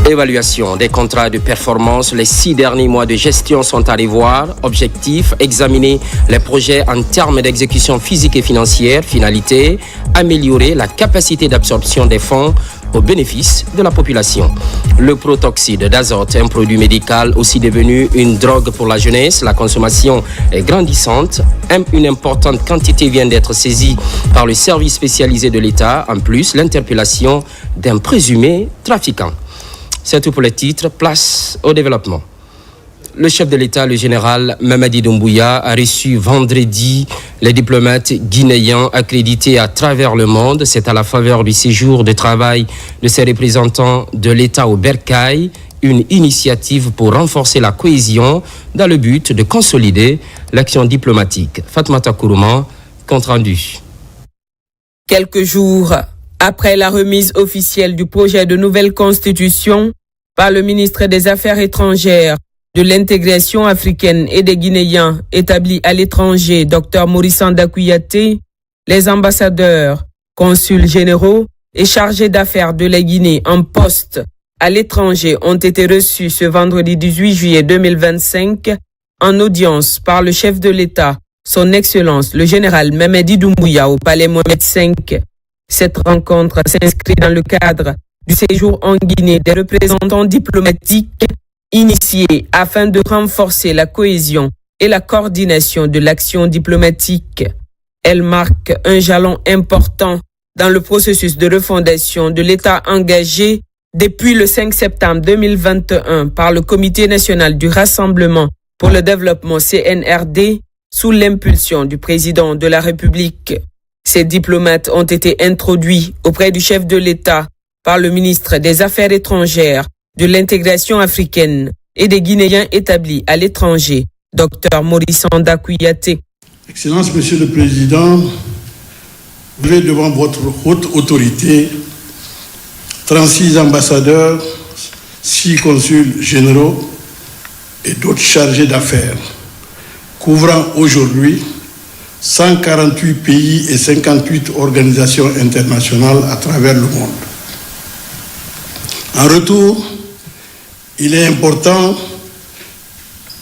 Évaluation des contrats de performance. Les 6 derniers mois de gestion sont à revoir. Objectif, examiner les projets en termes d'exécution physique et financière. Finalité, améliorer la capacité d'absorption des fonds au bénéfice de la population. Le protoxyde d'azote, un produit médical aussi devenu une drogue pour la jeunesse. La consommation est grandissante. Une importante quantité vient d'être saisie par le service spécialisé de l'État. En plus, l'interpellation d'un présumé trafiquant. C'est tout pour les titres. Place au développement. Le chef de l'État, le général Mamadi Doumbouya, a reçu vendredi les diplomates guinéens accrédités à travers le monde. C'est à la faveur du séjour de travail de ces représentants de l'État au Bercail, une initiative pour renforcer la cohésion dans le but de consolider l'action diplomatique. Fatmata Kourouman, compte rendu. Quelques jours après la remise officielle du projet de nouvelle constitution par le ministre des Affaires étrangères, de l'intégration africaine et des Guinéens établis à l'étranger, Dr Maurice Ndakouyaté, les ambassadeurs, consuls généraux et chargés d'affaires de la Guinée en poste à l'étranger ont été reçus ce vendredi 18 juillet 2025 en audience par le chef de l'État, son Excellence le général Mamadi Doumbouya au Palais Mohamed V. Cette rencontre s'inscrit dans le cadre du séjour en Guinée des représentants diplomatiques initiés afin de renforcer la cohésion et la coordination de l'action diplomatique. Elle marque un jalon important dans le processus de refondation de l'État engagé depuis le 5 septembre 2021 par le Comité national du Rassemblement pour le développement CNRD sous l'impulsion du président de la République. Ces diplomates ont été introduits auprès du chef de l'État par le ministre des Affaires étrangères, de l'intégration africaine et des Guinéens établis à l'étranger, Dr Maurice Ndakouyaté. Excellence, Monsieur le Président, vous êtes devant votre haute autorité, 36 ambassadeurs, 6 consuls généraux et d'autres chargés d'affaires, couvrant aujourd'hui 148 pays et 58 organisations internationales à travers le monde. En retour, il est important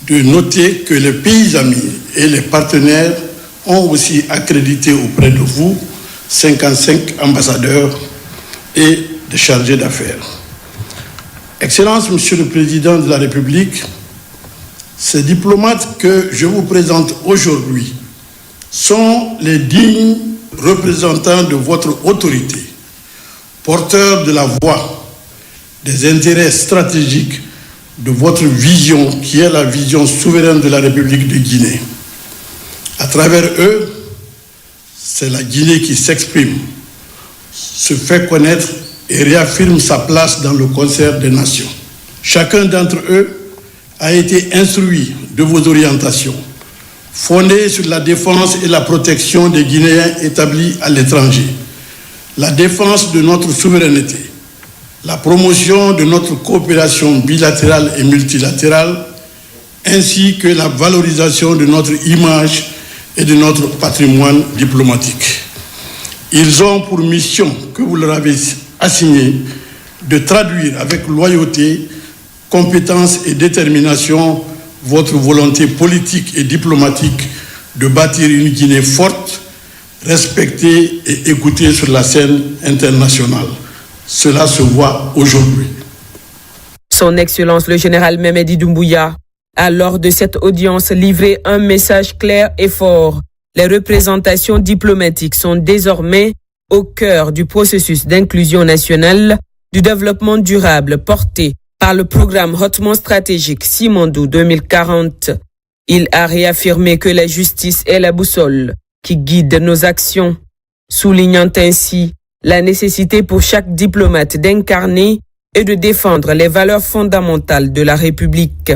de noter que les pays amis et les partenaires ont aussi accrédité auprès de vous 55 ambassadeurs et des chargés d'affaires. Excellence, Monsieur le Président de la République, ces diplomates que je vous présente aujourd'hui sont les dignes représentants de votre autorité, porteurs de la voix des intérêts stratégiques de votre vision, qui est la vision souveraine de la République de Guinée. À travers eux, c'est la Guinée qui s'exprime, se fait connaître et réaffirme sa place dans le concert des nations. Chacun d'entre eux a été instruit de vos orientations, fondées sur la défense et la protection des Guinéens établis à l'étranger, la défense de notre souveraineté, la promotion de notre coopération bilatérale et multilatérale, ainsi que la valorisation de notre image et de notre patrimoine diplomatique. Ils ont pour mission, que vous leur avez assignée, de traduire avec loyauté, compétence et détermination votre volonté politique et diplomatique de bâtir une Guinée forte, respectée et écoutée sur la scène internationale. Cela se voit aujourd'hui. Son Excellence le général Mamadi Doumbouya a lors de cette audience livré un message clair et fort. Les représentations diplomatiques sont désormais au cœur du processus d'inclusion nationale du développement durable porté par le programme hautement stratégique Simandou 2040. Il a réaffirmé que la justice est la boussole qui guide nos actions, soulignant ainsi la nécessité pour chaque diplomate d'incarner et de défendre les valeurs fondamentales de la République.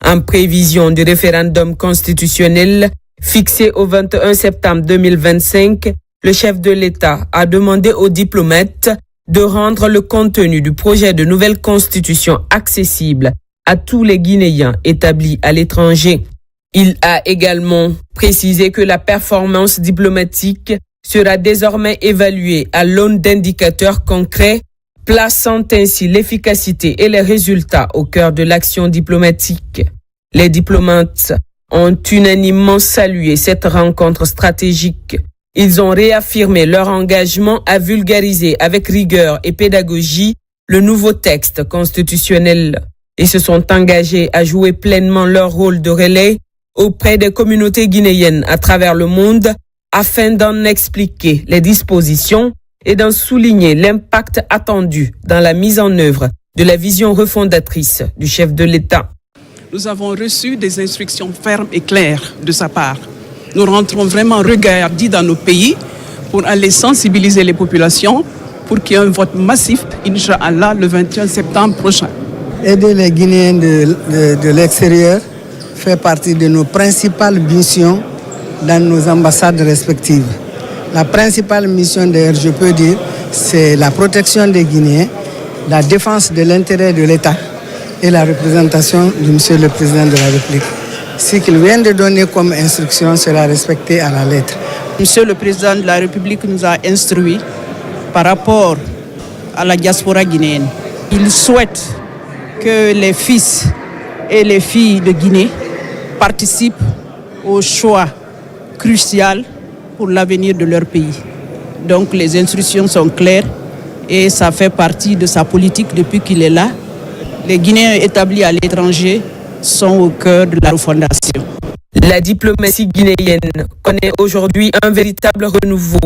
En prévision du référendum constitutionnel fixé au 21 septembre 2025, le chef de l'État a demandé aux diplomates de rendre le contenu du projet de nouvelle constitution accessible à tous les Guinéens établis à l'étranger. Il a également précisé que la performance diplomatique sera désormais évaluée à l'aune d'indicateurs concrets plaçant ainsi l'efficacité et les résultats au cœur de l'action diplomatique. Les diplomates ont unanimement salué cette rencontre stratégique. Ils ont réaffirmé leur engagement à vulgariser avec rigueur et pédagogie le nouveau texte constitutionnel. Ils se sont engagés à jouer pleinement leur rôle de relais auprès des communautés guinéennes à travers le monde afin d'en expliquer les dispositions et d'en souligner l'impact attendu dans la mise en œuvre de la vision refondatrice du chef de l'État. Nous avons reçu des instructions fermes et claires de sa part. Nous rentrons vraiment regardis dans nos pays pour aller sensibiliser les populations pour qu'il y ait un vote massif, Inch'Allah, le 21 septembre prochain. Aider les Guinéens de l'extérieur fait partie de nos principales missions dans nos ambassades respectives. La principale mission, d'ailleurs, je peux dire, c'est la protection des Guinéens, la défense de l'intérêt de l'État et la représentation du Monsieur le Président de la République. Ce qu'il vient de donner comme instruction sera respecté à la lettre. Monsieur le Président de la République nous a instruits par rapport à la diaspora guinéenne. Il souhaite que les fils et les filles de Guinée participent au choix crucial pour l'avenir de leur pays. Donc les instructions sont claires et ça fait partie de sa politique depuis qu'il est là. Les Guinéens établis à l'étranger sont au cœur de la refondation. La diplomatie guinéenne connaît aujourd'hui un véritable renouveau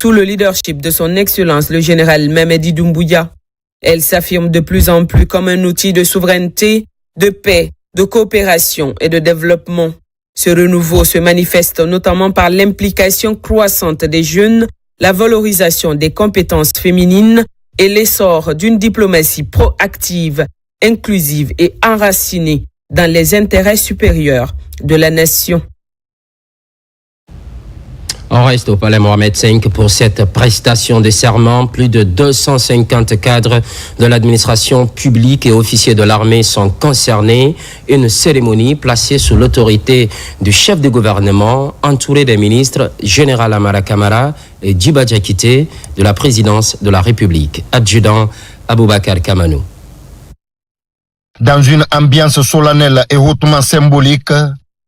sous le leadership de son Excellence le général Mamadi Doumbouya. Elle s'affirme de plus en plus comme un outil de souveraineté, de paix, de coopération et de développement. Ce renouveau se manifeste notamment par l'implication croissante des jeunes, la valorisation des compétences féminines et l'essor d'une diplomatie proactive, inclusive et enracinée dans les intérêts supérieurs de la nation. On reste au Palais Mohamed V pour cette prestation de serment. Plus de 250 cadres de l'administration publique et officiers de l'armée sont concernés. Une cérémonie placée sous l'autorité du chef de gouvernement, entouré des ministres, Général Amara Kamara et Djiba Diakité de la présidence de la République. Adjudant Aboubakar Kamanou. Dans une ambiance solennelle et hautement symbolique,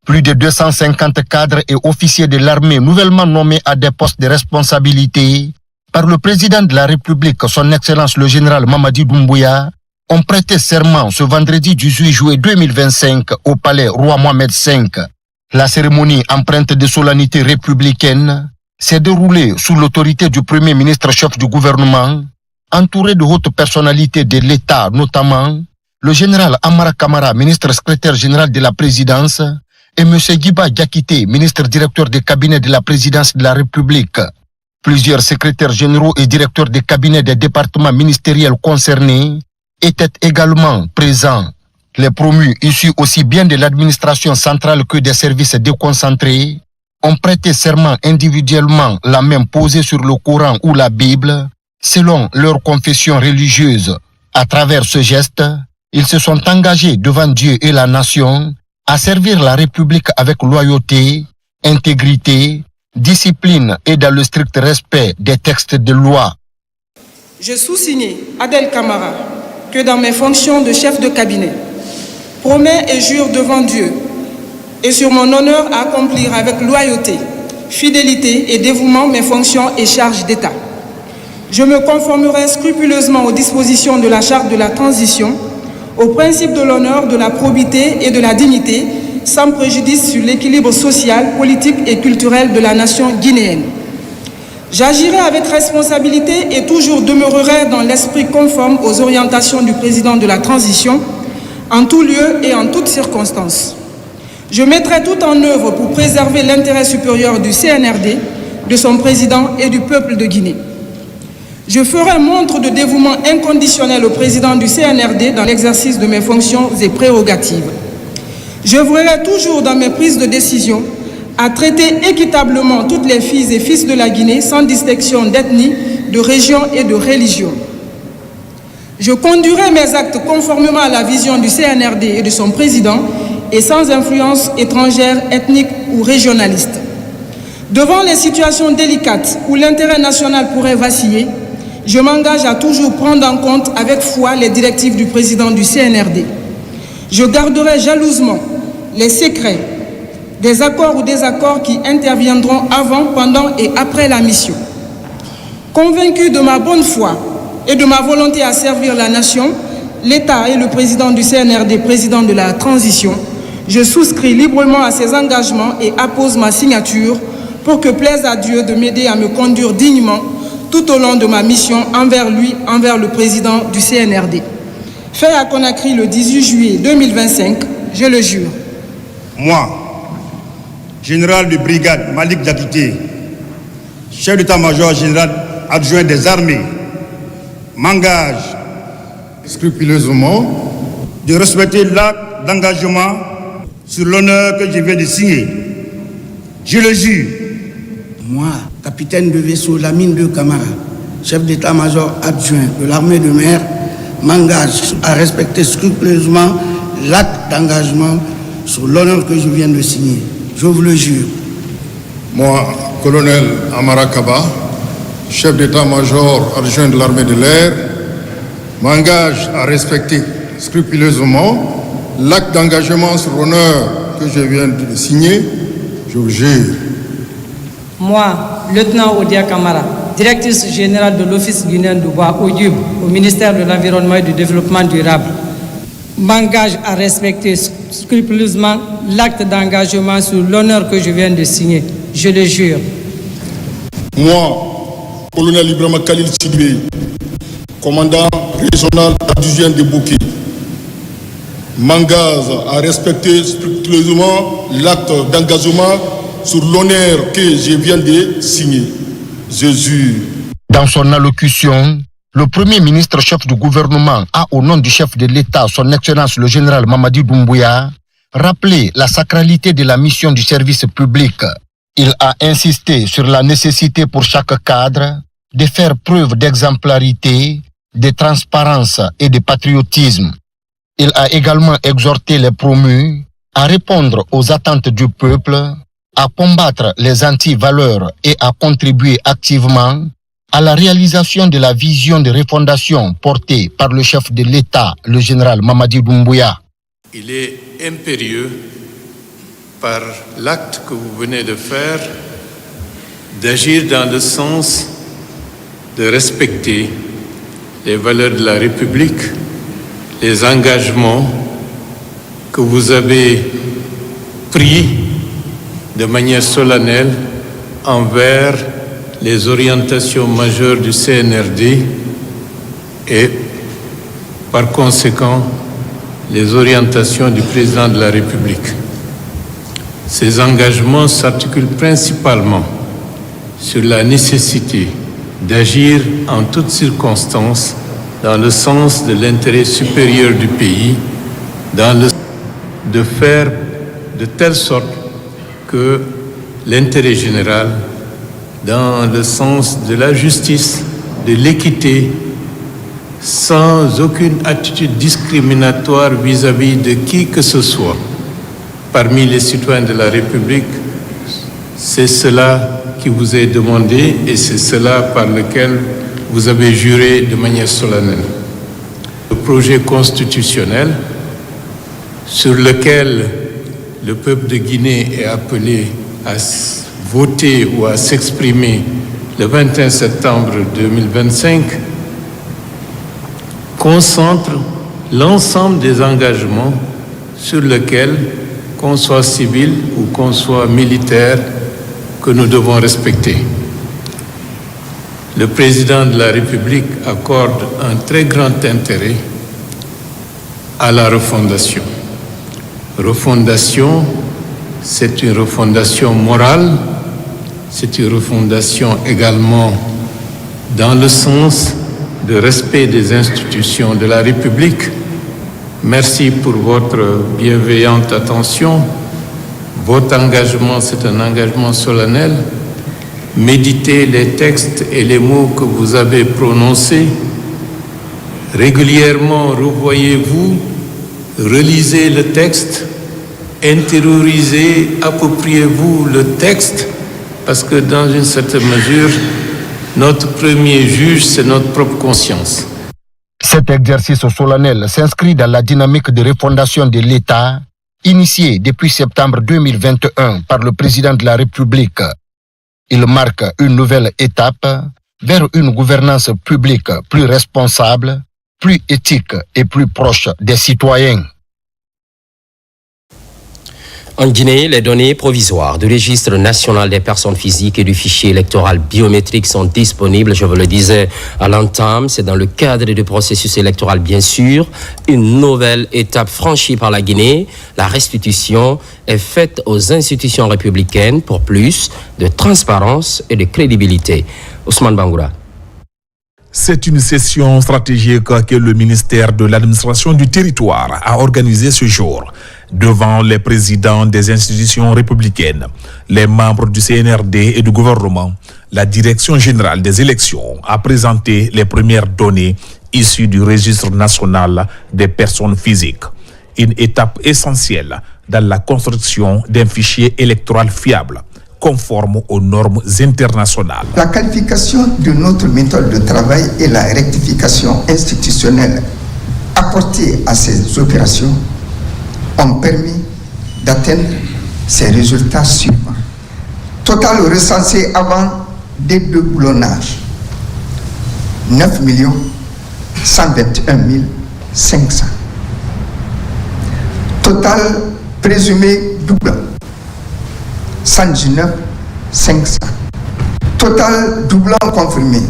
plus de 250 cadres et officiers de l'armée nouvellement nommés à des postes de responsabilité par le président de la République, son Excellence le général Mamadi Doumbouya, ont prêté serment ce vendredi 18 juillet 2025 au palais Roi Mohamed V. La cérémonie empreinte de solennité républicaine s'est déroulée sous l'autorité du Premier ministre chef du gouvernement, entouré de hautes personnalités de l'État, notamment le général Amara Kamara, ministre secrétaire général de la présidence, et M. Djiba Diakité, ministre directeur des cabinets de la présidence de la République. Plusieurs secrétaires généraux et directeurs des cabinets des départements ministériels concernés étaient également présents. Les promus issus aussi bien de l'administration centrale que des services déconcentrés ont prêté serment individuellement, la main posée sur le Coran ou la Bible, selon leur confession religieuse. À travers ce geste, ils se sont engagés devant Dieu et la nation à servir la République avec loyauté, intégrité, discipline et dans le strict respect des textes de loi. Je sous-signe Adel Kamara que dans mes fonctions de chef de cabinet, promets et jure devant Dieu et sur mon honneur à accomplir avec loyauté, fidélité et dévouement mes fonctions et charges d'État. Je me conformerai scrupuleusement aux dispositions de la charte de la transition, aux principes de l'honneur, de la probité et de la dignité, sans préjudice sur l'équilibre social, politique et culturel de la nation guinéenne. J'agirai avec responsabilité et toujours demeurerai dans l'esprit conforme aux orientations du président de la transition, en tout lieu et en toutes circonstances. Je mettrai tout en œuvre pour préserver l'intérêt supérieur du CNRD, de son président et du peuple de Guinée. Je ferai montre de dévouement inconditionnel au président du CNRD dans l'exercice de mes fonctions et prérogatives. Je veillerai toujours dans mes prises de décision à traiter équitablement toutes les filles et fils de la Guinée sans distinction d'ethnie, de région et de religion. Je conduirai mes actes conformément à la vision du CNRD et de son président et sans influence étrangère, ethnique ou régionaliste. Devant les situations délicates où l'intérêt national pourrait vaciller, Je m'engage à toujours prendre en compte avec foi les directives du président du CNRD. Je garderai jalousement les secrets des accords ou désaccords qui interviendront avant, pendant et après la mission. Convaincu de ma bonne foi et de ma volonté à servir la nation, l'État et le président du CNRD, président de la transition, je souscris librement à ces engagements et appose ma signature pour que plaise à Dieu de m'aider à me conduire dignement tout au long de ma mission envers lui, envers le président du CNRD. Fait à Conakry le 18 juillet 2025, je le jure. Moi, général de brigade Malik Diakité, chef d'état-major général adjoint des armées, m'engage scrupuleusement de respecter l'acte d'engagement sur l'honneur que je viens de signer. Je le jure. Moi, capitaine de vaisseau Lamine de Camara, chef d'état-major adjoint de l'armée de mer, m'engage à respecter scrupuleusement l'acte d'engagement sur l'honneur que je viens de signer. Je vous le jure. Moi, colonel Amara Kaba, chef d'état-major adjoint de l'armée de l'air, m'engage à respecter scrupuleusement l'acte d'engagement sur l'honneur que je viens de signer. Je vous jure. Moi, lieutenant Odia Kamara, directrice générale de l'Office guinéen du bois ODUB, au ministère de l'Environnement et du Développement durable, m'engage à respecter scrupuleusement l'acte d'engagement sur l'honneur que je viens de signer. Je le jure. Moi, colonel Ibrahima Khalil Sidibé, commandant régional adjoint de Bouquet, m'engage à respecter scrupuleusement l'acte d'engagement sur l'honneur que je viens de signer. Je jure. Dans son allocution, le Premier ministre chef du gouvernement a, au nom du chef de l'État, son Excellence le général Mamadi Doumbouya, rappelé la sacralité de la mission du service public. Il a insisté sur la nécessité pour chaque cadre de faire preuve d'exemplarité, de transparence et de patriotisme. Il a également exhorté les promus à répondre aux attentes du peuple, à combattre les anti-valeurs et à contribuer activement à la réalisation de la vision de refondation portée par le chef de l'État, le général Mamadi Doumbouya. Il est impérieux, par l'acte que vous venez de faire, d'agir dans le sens de respecter les valeurs de la République, les engagements que vous avez pris de manière solennelle envers les orientations majeures du CNRD et, par conséquent, les orientations du président de la République. Ces engagements s'articulent principalement sur la nécessité d'agir en toutes circonstances dans le sens de l'intérêt supérieur du pays, de faire de telle sorte que l'intérêt général, dans le sens de la justice, de l'équité, sans aucune attitude discriminatoire vis-à-vis de qui que ce soit parmi les citoyens de la République, c'est cela qui vous est demandé et c'est cela par lequel vous avez juré de manière solennelle. Le projet constitutionnel sur lequel le peuple de Guinée est appelé à voter ou à s'exprimer le 21 septembre 2025 concentre l'ensemble des engagements sur lesquels, qu'on soit civil ou qu'on soit militaire, que nous devons respecter. Le président de la République accorde un très grand intérêt à la refondation. Refondation, c'est une refondation morale, c'est une refondation également dans le sens de respect des institutions de la République. Merci pour votre bienveillante attention. Votre engagement, c'est un engagement solennel. Méditez les textes et les mots que vous avez prononcés. Régulièrement, revoyez-vous, relisez le texte, intériorisez, appropriez-vous le texte, parce que dans une certaine mesure, Notre premier juge, c'est notre propre conscience. Cet exercice solennel s'inscrit dans la dynamique de refondation de l'État initiée depuis septembre 2021 par le président de la République. Il marque une nouvelle étape vers une gouvernance publique plus responsable, plus éthique et plus proche des citoyens. En Guinée, les données provisoires du registre national des personnes physiques et du fichier électoral biométrique sont disponibles. Je vous le disais à l'entame, c'est dans le cadre du processus électoral, bien sûr. Une nouvelle étape franchie par la Guinée. La restitution est faite aux institutions républicaines pour plus de transparence et de crédibilité. Ousmane Bangoura. C'est une session stratégique que le ministère de l'administration du territoire a organisée ce jour devant les présidents des institutions républicaines, les membres du CNRD et du gouvernement. La direction générale des élections a présenté les premières données issues du registre national des personnes physiques. Une étape essentielle dans la construction d'un fichier électoral fiable, conforme aux normes internationales. La qualification de notre méthode de travail et la rectification institutionnelle apportée à ces opérations ont permis d'atteindre ces résultats suivants. Total recensé avant dédoublonnage, 9 121 500. Total présumé doublant, 119 500. Total doublant confirmé,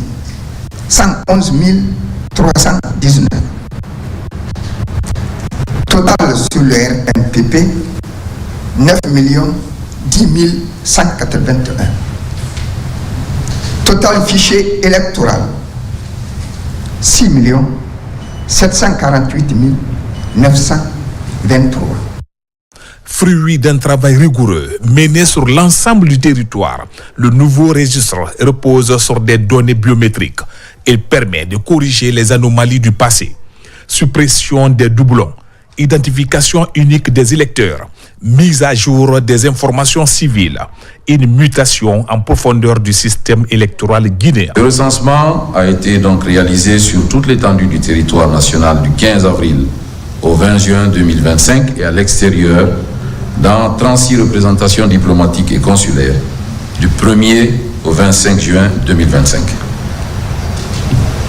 111 319. Total sur le RNPP, 9 10 181. Total fichier électoral, 6 748 923. Fruit d'un travail rigoureux mené sur l'ensemble du territoire, le nouveau registre repose sur des données biométriques. Il permet de corriger les anomalies du passé. Suppression des doublons, identification unique des électeurs, mise à jour des informations civiles, une mutation en profondeur du système électoral guinéen. Le recensement a été donc réalisé sur toute l'étendue du territoire national du 15 avril au 20 juin 2025 et à l'extérieur dans 36 représentations diplomatiques et consulaires du 1er au 25 juin 2025.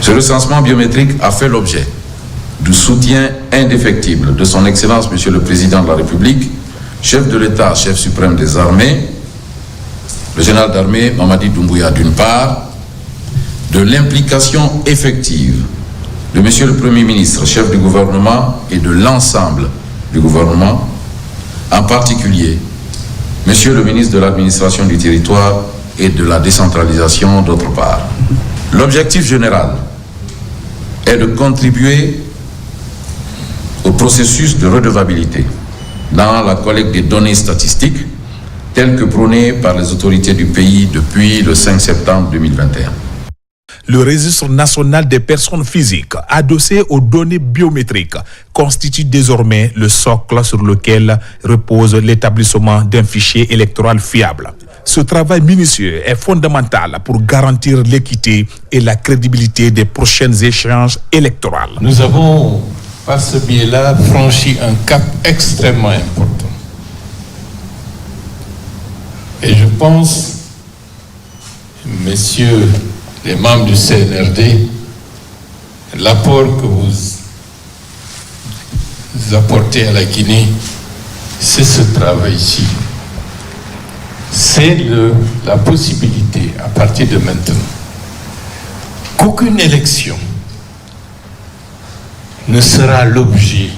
Ce recensement biométrique a fait l'objet du soutien indéfectible de son Excellence Monsieur le Président de la République, chef de l'État, chef suprême des armées, le général d'armée Mamadi Doumbouya d'une part, de l'implication effective de Monsieur le Premier ministre, chef du gouvernement et de l'ensemble du gouvernement, en particulier Monsieur le ministre de l'Administration du territoire et de la décentralisation d'autre part. L'objectif général est de contribuer au processus de redevabilité dans la collecte des données statistiques telles que prônées par les autorités du pays depuis le 5 septembre 2021. Le registre national des personnes physiques, adossé aux données biométriques, constitue désormais le socle sur lequel repose l'établissement d'un fichier électoral fiable. Ce travail minutieux est fondamental pour garantir l'équité et la crédibilité des prochains échanges électoraux. Nous avons, par ce biais-là, franchi un cap extrêmement important. Et je pense, messieurs les membres du CNRD, l'apport que vous apportez à la Guinée, c'est ce travail-ci. C'est la possibilité, à partir de maintenant, qu'aucune élection ne sera l'objet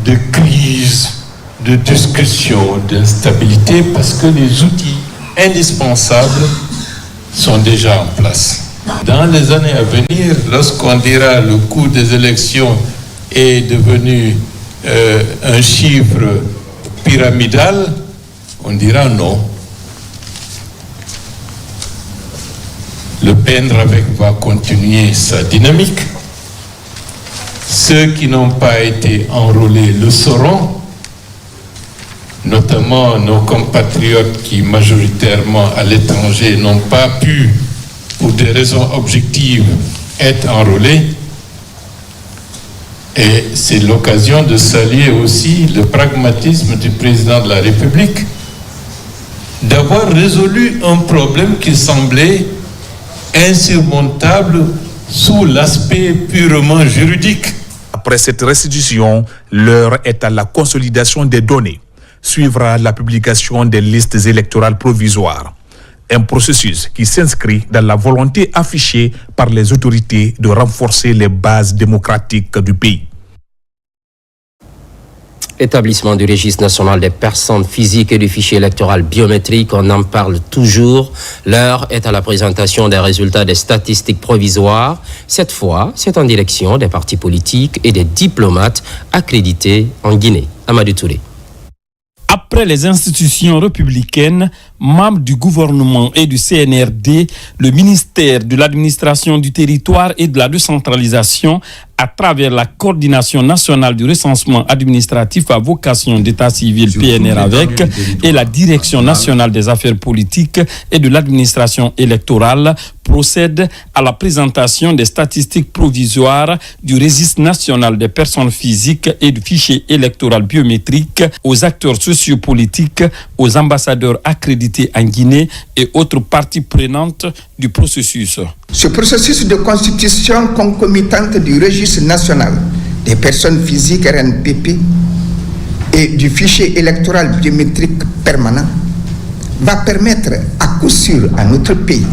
de crises, de discussions, d'instabilité, parce que les outils indispensables sont déjà en place. Dans les années à venir, lorsqu'on dira le coût des élections est devenu un chiffre pyramidal, on dira non. Le PNRAVEC va continuer sa dynamique. Ceux qui n'ont pas été enrôlés le sauront. notamment nos compatriotes qui majoritairement à l'étranger n'ont pas pu, pour des raisons objectives, être enrôlés. Et c'est l'occasion de saluer aussi le pragmatisme du président de la République d'avoir résolu un problème qui semblait insurmontable sous l'aspect purement juridique. Après cette restitution, l'heure est à la consolidation des données. Suivra la publication des listes électorales provisoires. Un processus qui s'inscrit dans la volonté affichée par les autorités de renforcer les bases démocratiques du pays. Établissement du registre national des personnes physiques et du fichier électoral biométrique, on en parle toujours. L'heure est à la présentation des résultats des statistiques provisoires. Cette fois, c'est en direction des partis politiques et des diplomates accrédités en Guinée. Amadou Touré. Après les institutions républicaines, membres du gouvernement et du CNRD, le ministère de l'administration du territoire et de la décentralisation, à travers la coordination nationale du recensement administratif à vocation d'état civil PNR avec et la direction nationale des affaires politiques et de l'administration électorale procède à la présentation des statistiques provisoires du registre national des personnes physiques et du fichier électoral biométrique aux acteurs sociopolitiques, aux ambassadeurs accrédités en Guinée et autres parties prenantes du processus. Ce processus de constitution concomitante du registre national des personnes physiques RNPP et du fichier électoral biométrique permanent va permettre à coup sûr à notre pays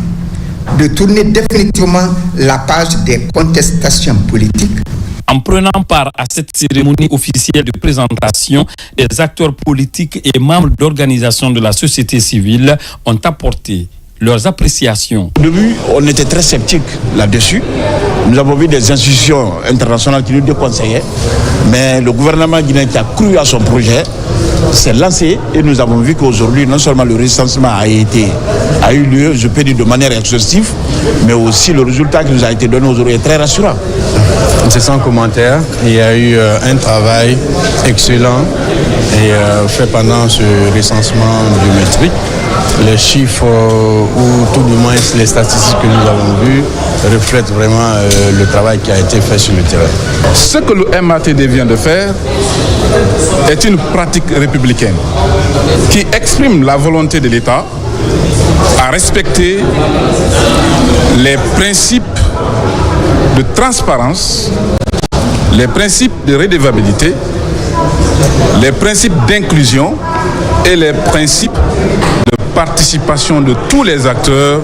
de tourner définitivement la page des contestations politiques. En prenant part à cette cérémonie officielle de présentation, les acteurs politiques et membres d'organisations de la société civile ont apporté leurs appréciations. Au début, on était très sceptiques là-dessus. Nous avons vu des institutions internationales qui nous déconseillaient, mais le gouvernement guinéen qui a cru à son projet s'est lancé et nous avons vu qu'aujourd'hui, non seulement le recensement a eu lieu, je peux dire de manière exhaustive, mais aussi le résultat qui nous a été donné aujourd'hui est très rassurant. C'est sans commentaire. Il y a eu un travail excellent et fait pendant ce recensement biométrique. Les chiffres ou tout du moins les statistiques que nous avons vues reflètent vraiment le travail qui a été fait sur le terrain. Ce que le MATD vient de faire est une pratique républicaine qui exprime la volonté de l'État à respecter les principes de transparence, les principes de redevabilité, les principes d'inclusion et les principes de participation de tous les acteurs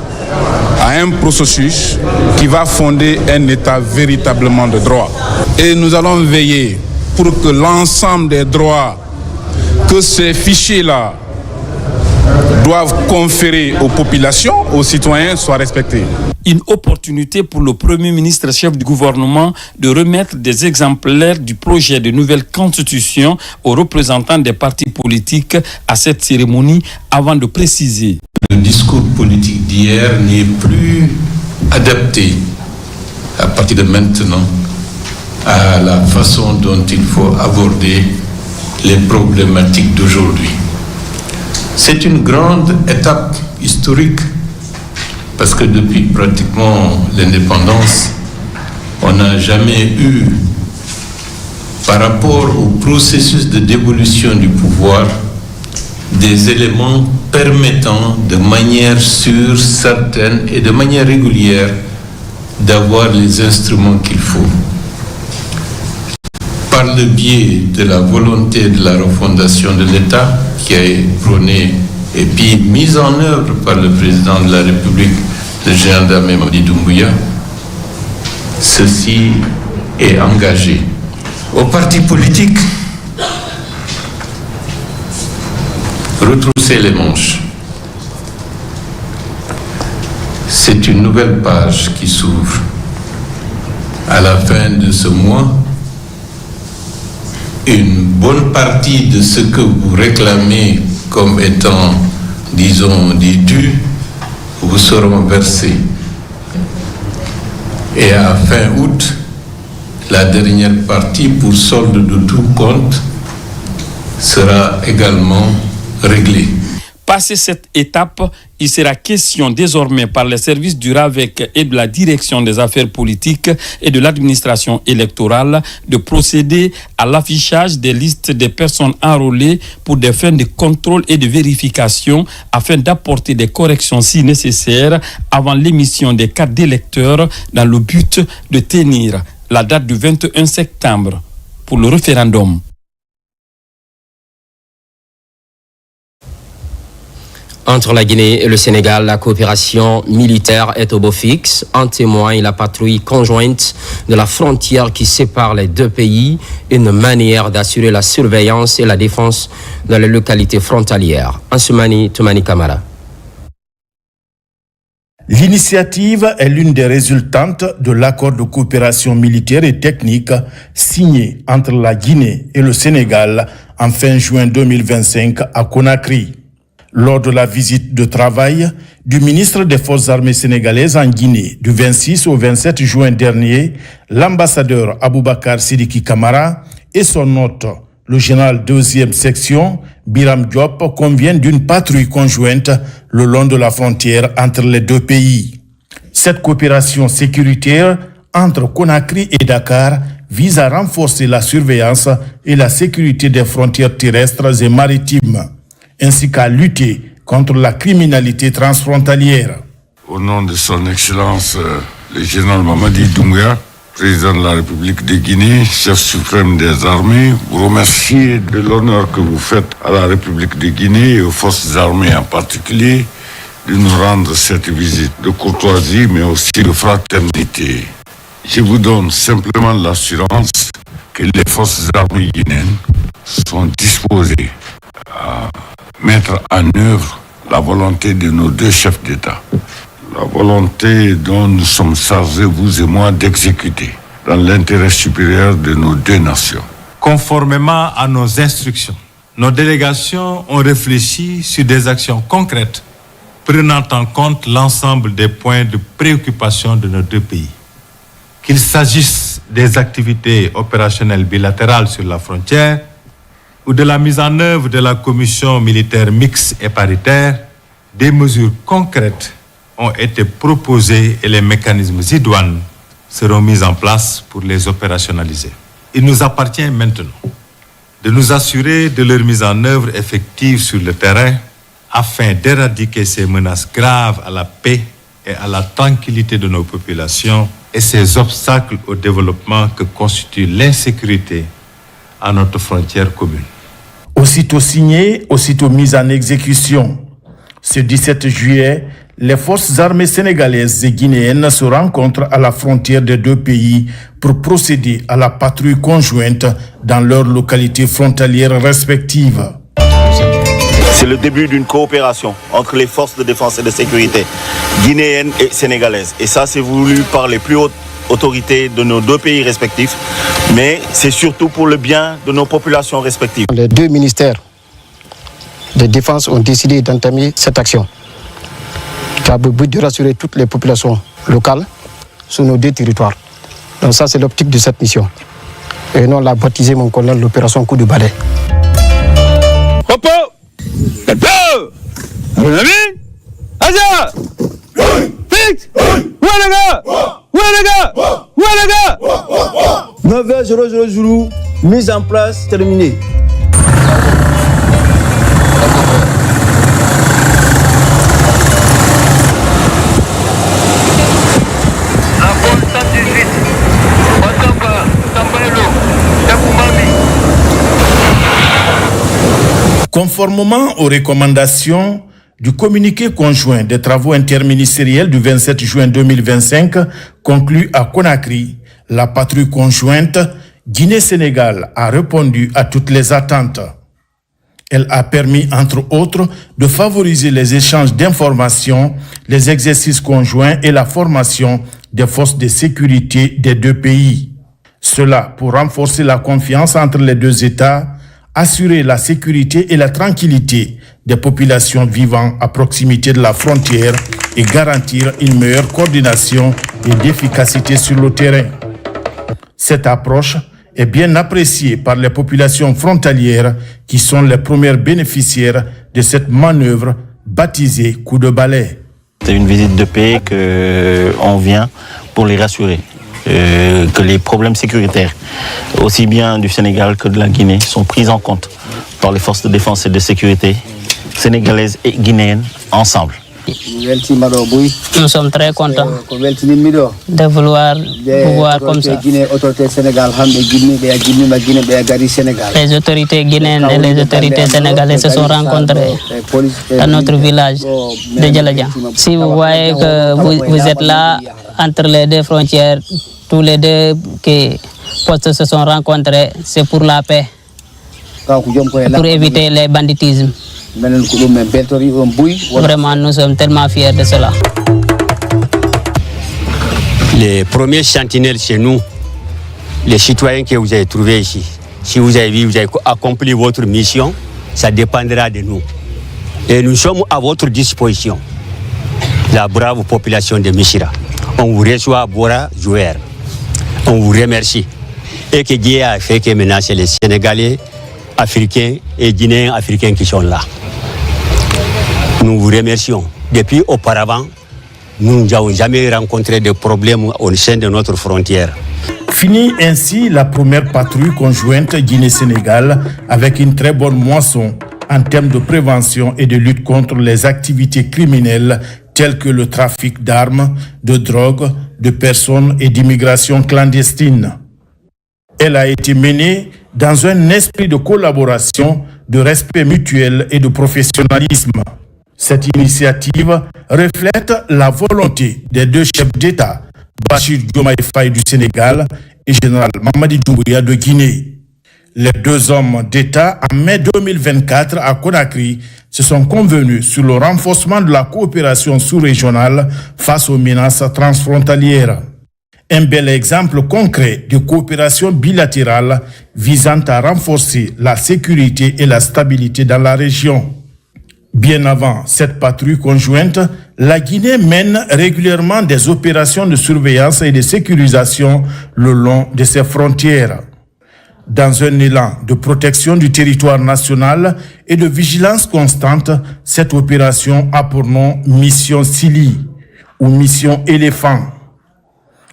à un processus qui va fonder un État véritablement de droit. Et nous allons veiller pour que l'ensemble des droits que ces fichiers-là doivent conférer aux populations, aux citoyens, soient respectés. Une opportunité pour le Premier ministre chef du gouvernement de remettre des exemplaires du projet de nouvelle constitution aux représentants des partis politiques à cette cérémonie avant de préciser. Le discours politique d'hier n'est plus adapté à partir de maintenant à la façon dont il faut aborder les problématiques d'aujourd'hui. C'est une grande étape historique parce que depuis pratiquement l'indépendance, on n'a jamais eu, par rapport au processus de dévolution du pouvoir, des éléments permettant de manière sûre, certaine et de manière régulière d'avoir les instruments qu'il faut. Par le biais de la volonté de la refondation de l'État qui a été prônée et puis mise en œuvre par le président de la République, le général d'armée Mamadi Doumbouya, ceci est engagé. Aux partis politiques, retrousser les manches. C'est une nouvelle page qui s'ouvre. À la fin de ce mois, une bonne partie de ce que vous réclamez comme étant, disons, des dus, vous seront versés. Et à fin août, la dernière partie, pour solde de tout compte, sera également réglé. Passé cette étape, il sera question désormais par les services du RAVEC et de la direction des affaires politiques et de l'administration électorale de procéder à l'affichage des listes des personnes enrôlées pour des fins de contrôle et de vérification afin d'apporter des corrections si nécessaires avant l'émission des cartes d'électeurs dans le but de tenir la date du 21 septembre pour le référendum. Entre la Guinée et le Sénégal, la coopération militaire est au beau fixe. En témoigne la patrouille conjointe de la frontière qui sépare les deux pays, une manière d'assurer la surveillance et la défense dans les localités frontalières. Ansoumani Toumani Kamara. L'initiative est l'une des résultantes de l'accord de coopération militaire et technique signé entre la Guinée et le Sénégal en fin juin 2025 à Conakry. Lors de la visite de travail du ministre des Forces armées sénégalaises en Guinée du 26 au 27 juin dernier, l'ambassadeur Aboubakar Sidiki Kamara et son hôte, le général 2e section, Biram Diop, conviennent d'une patrouille conjointe le long de la frontière entre les deux pays. Cette coopération sécuritaire entre Conakry et Dakar vise à renforcer la surveillance et la sécurité des frontières terrestres et maritimes, ainsi qu'à lutter contre la criminalité transfrontalière. Au nom de son Excellence, le général Mamadi Doumbouya, président de la République de Guinée, chef suprême des armées, vous remercie de l'honneur que vous faites à la République de Guinée et aux forces armées en particulier de nous rendre cette visite de courtoisie mais aussi de fraternité. Je vous donne simplement l'assurance que les forces armées guinéennes sont disposées à mettre en œuvre la volonté de nos deux chefs d'État, la volonté dont nous sommes chargés, vous et moi, d'exécuter dans l'intérêt supérieur de nos deux nations. Conformément à nos instructions, nos délégations ont réfléchi sur des actions concrètes prenant en compte l'ensemble des points de préoccupation de nos deux pays. Qu'il s'agisse des activités opérationnelles bilatérales sur la frontière ou de la mise en œuvre de la commission militaire mixte et paritaire, des mesures concrètes ont été proposées et les mécanismes idoines seront mis en place pour les opérationnaliser. Il nous appartient maintenant de nous assurer de leur mise en œuvre effective sur le terrain afin d'éradiquer ces menaces graves à la paix et à la tranquillité de nos populations et ces obstacles au développement que constitue l'insécurité à notre frontière commune. Aussitôt signé, aussitôt mis en exécution. Ce 17 juillet, les forces armées sénégalaises et guinéennes se rencontrent à la frontière des deux pays pour procéder à la patrouille conjointe dans leurs localités frontalières respectives. C'est le début d'une coopération entre les forces de défense et de sécurité guinéennes et sénégalaises. Et ça, c'est voulu par les plus hautes autorités de nos deux pays respectifs, mais c'est surtout pour le bien de nos populations respectives. Les deux ministères de défense ont décidé d'entamer cette action qui a le but de rassurer toutes les populations locales sur nos deux territoires. Donc ça, c'est l'optique de cette mission. Et nous, on l'a baptisé, mon colonel, l'opération Coup de balai. Fixe! Où est le gars? Où est le gars? Où est le gars? 9h00, mise en place, terminée. Conformément aux recommandations du communiqué conjoint des travaux interministériels du 27 juin 2025 conclu à Conakry, la patrouille conjointe Guinée-Sénégal a répondu à toutes les attentes. Elle a permis, entre autres, de favoriser les échanges d'informations, les exercices conjoints et la formation des forces de sécurité des deux pays. Cela pour renforcer la confiance entre les deux États, assurer la sécurité et la tranquillité des populations vivant à proximité de la frontière et garantir une meilleure coordination et d'efficacité sur le terrain. Cette approche est bien apprécié par les populations frontalières qui sont les premières bénéficiaires de cette manœuvre baptisée coup de balai. C'est une visite de paix qu'on vient pour les rassurer que les problèmes sécuritaires, aussi bien du Sénégal que de la Guinée, sont pris en compte par les forces de défense et de sécurité sénégalaises et guinéennes ensemble. Nous sommes très contents de vouloir pouvoir comme ça. Les autorités guinéennes et les autorités sénégalaises se sont rencontrées dans notre village de Djaladjan. Si vous voyez que vous êtes là, entre les deux frontières, tous les deux postes se sont rencontrés, c'est pour la paix, pour éviter les banditismes. Vraiment, nous sommes tellement fiers de cela. Les premiers sentinelles chez nous, les citoyens que vous avez trouvés ici, si vous avez accompli votre mission, ça dépendra de nous. Et nous sommes à votre disposition, la brave population de Missirah. On vous reçoit à Bora Jouer. On vous remercie. Et que Dieu a fait que maintenant c'est les Sénégalais, Africains et Guinéens africains qui sont là. Nous vous remercions. Depuis auparavant, nous n'avons jamais rencontré de problèmes au sein de notre frontière. Finit ainsi la première patrouille conjointe Guinée-Sénégal avec une très bonne moisson en termes de prévention et de lutte contre les activités criminelles telles que le trafic d'armes, de drogue, de personnes et d'immigration clandestine. Elle a été menée dans un esprit de collaboration, de respect mutuel et de professionnalisme. Cette initiative reflète la volonté des deux chefs d'État, Bachir Diomaye Faye du Sénégal et Général Mamadi Doumbouya de Guinée. Les deux hommes d'État, en mai 2024 à Conakry, se sont convenus sur le renforcement de la coopération sous-régionale face aux menaces transfrontalières. Un bel exemple concret de coopération bilatérale visant à renforcer la sécurité et la stabilité dans la région. Bien avant cette patrouille conjointe, la Guinée mène régulièrement des opérations de surveillance et de sécurisation le long de ses frontières. Dans un élan de protection du territoire national et de vigilance constante, cette opération a pour nom Mission Sili ou Mission Éléphant.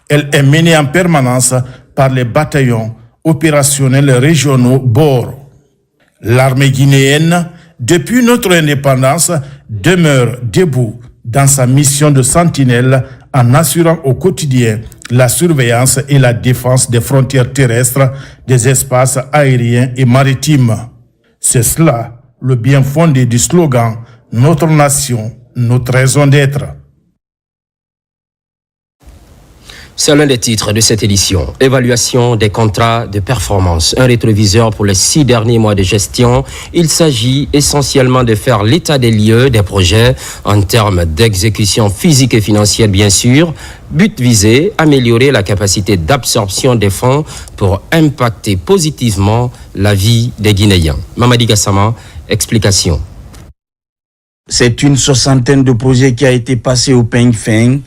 Elle est menée en permanence par les bataillons opérationnels régionaux BOR. L'armée guinéenne, depuis notre indépendance, demeure debout dans sa mission de sentinelle en assurant au quotidien la surveillance et la défense des frontières terrestres, des espaces aériens et maritimes. C'est cela le bien fondé du slogan « Notre nation, notre raison d'être ». C'est l'un des titres de cette édition. Évaluation des contrats de performance. Un rétroviseur pour les 6 derniers mois de gestion. Il s'agit essentiellement de faire l'état des lieux des projets en termes d'exécution physique et financière, bien sûr. But visé, améliorer la capacité d'absorption des fonds pour impacter positivement la vie des Guinéens. Mamadi Gassama, explication. C'est une 60aine de projets qui a été passé au peigne fin.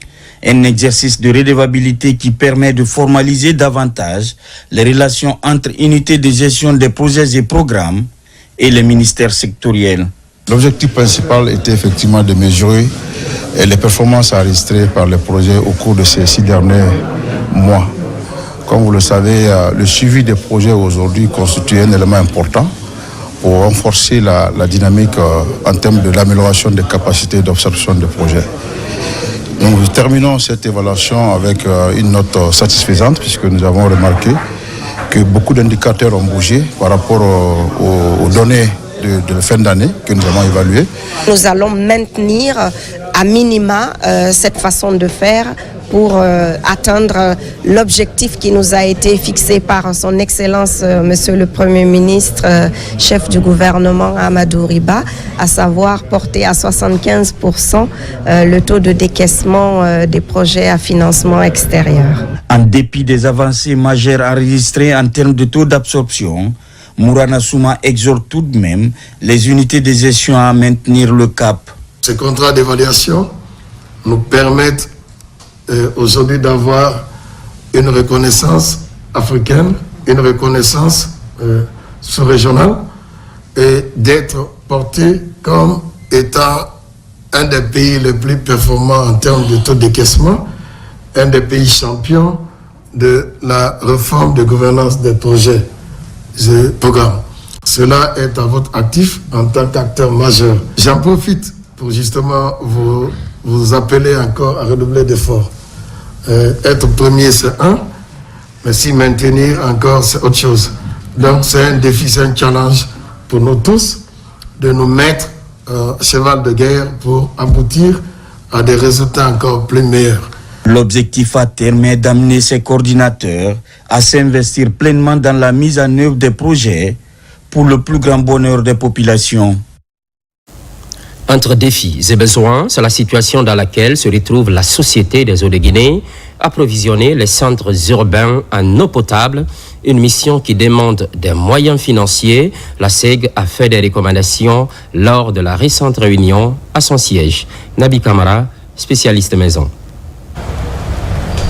Un exercice de redevabilité qui permet de formaliser davantage les relations entre unités de gestion des projets et programmes et les ministères sectoriels. L'objectif principal était effectivement de mesurer les performances enregistrées par les projets au cours de ces 6 derniers mois. Comme vous le savez, le suivi des projets aujourd'hui constitue un élément important pour renforcer la dynamique en termes de l'amélioration des capacités d'absorption des projets. Nous terminons cette évaluation avec une note satisfaisante puisque nous avons remarqué que beaucoup d'indicateurs ont bougé par rapport aux données de fin d'année que nous avons évaluées. Nous allons maintenir à minima cette façon de faire pour atteindre l'objectif qui nous a été fixé par son Excellence Monsieur le Premier ministre, chef du gouvernement Amadou Riba, à savoir porter à 75% le taux de décaissement des projets à financement extérieur. En dépit des avancées majeures enregistrées en termes de taux d'absorption, Mourana Souma exhorte tout de même les unités de gestion à maintenir le cap. Ces contrats d'évaluation nous permettent aujourd'hui d'avoir une reconnaissance africaine une reconnaissance sous-régionale et d'être porté comme étant un des pays les plus performants en termes de taux de décaissement, un des pays champions de la réforme de gouvernance des projets et programmes. Cela est à votre actif en tant qu'acteur majeur. J'en profite pour justement vous appeler encore à redoubler d'efforts. Être premier, c'est un, mais s'y maintenir encore, c'est autre chose. Donc c'est un défi, c'est un challenge pour nous tous de nous mettre cheval de guerre pour aboutir à des résultats encore plus meilleurs. L'objectif à terme est d'amener ces coordinateurs à s'investir pleinement dans la mise en œuvre des projets pour le plus grand bonheur des populations. Entre défis et besoins, c'est la situation dans laquelle se retrouve la Société des eaux de Guinée, approvisionner les centres urbains en eau potable, une mission qui demande des moyens financiers. La SEG a fait des recommandations lors de la récente réunion à son siège. Nabi Kamara, spécialiste maison.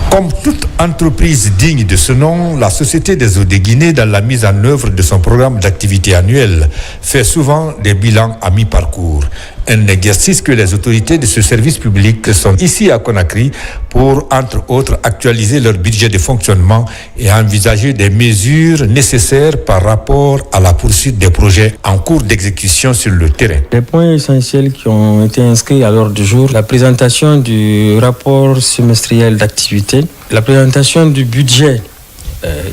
Comme toute entreprise digne de ce nom, la Société des eaux de Guinée, dans la mise en œuvre de son programme d'activité annuel, fait souvent des bilans à mi-parcours. Un exercice que les autorités de ce service public sont ici à Conakry pour, entre autres, actualiser leur budget de fonctionnement et envisager des mesures nécessaires par rapport à la poursuite des projets en cours d'exécution sur le terrain. Les points essentiels qui ont été inscrits à l'ordre du jour, la présentation du rapport semestriel d'activité, la présentation du budget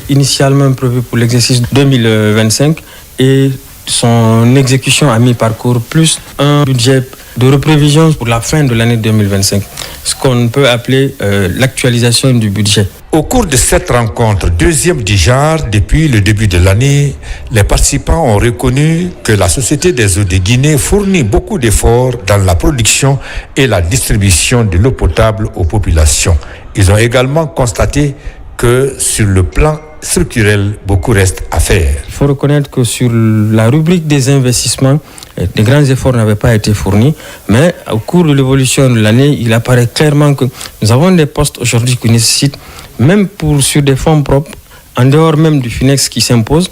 initialement prévu pour l'exercice 2025 et son exécution à mi-parcours, plus un budget de reprévision pour la fin de l'année 2025, ce qu'on peut appeler l'actualisation du budget. Au cours de cette rencontre, deuxième du genre depuis le début de l'année, les participants ont reconnu que la Société des eaux de Guinée fournit beaucoup d'efforts dans la production et la distribution de l'eau potable aux populations. Ils ont également constaté que sur le plan structurel, beaucoup reste à faire. Il faut reconnaître que sur la rubrique des investissements, de grands efforts n'avaient pas été fournis, mais au cours de l'évolution de l'année, il apparaît clairement que nous avons des postes aujourd'hui qui nécessitent, même sur des fonds propres, en dehors même du FINEX qui s'impose,